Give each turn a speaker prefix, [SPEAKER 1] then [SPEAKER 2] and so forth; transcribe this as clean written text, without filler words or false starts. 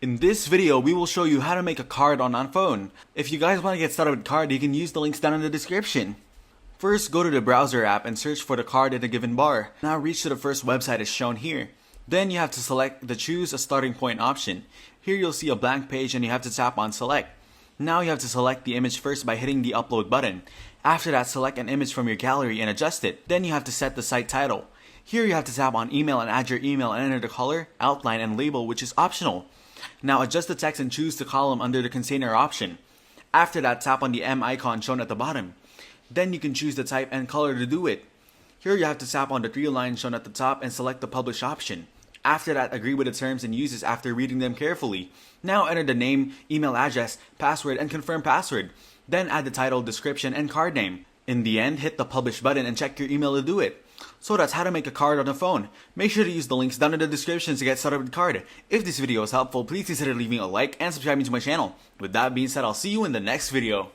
[SPEAKER 1] In this video, we will show you how to make a card on a phone. If you guys want to get started with card, you can use the links down in the description. First, go to the browser app and search for the card in a given bar. Now reach to the first website as shown here. Then you have to select the choose a starting point option. Here you'll see a blank page and you have to tap on select. Now you have to select the image first by hitting the upload button. After that, select an image from your gallery and adjust it. Then you have to set the site title. Here you have to tap on email and add your email and enter the color, outline, and label, which is optional. Now adjust the text and choose the column under the container option. After that, tap on the M icon shown at the bottom. Then you can choose the type and color to do it. Here you have to tap on the three lines shown at the top and select the publish option. After that, agree with the terms and uses after reading them carefully. Now enter the name, email address, password, and confirm password. Then add the title, description, and card name. In the end, hit the publish button and check your email to do it. So that's how to make a card on a phone. Make sure to use the links down in the description to get started with card. If this video was helpful, please consider leaving a like and subscribing to my channel. With that being said, I'll see you in the next video.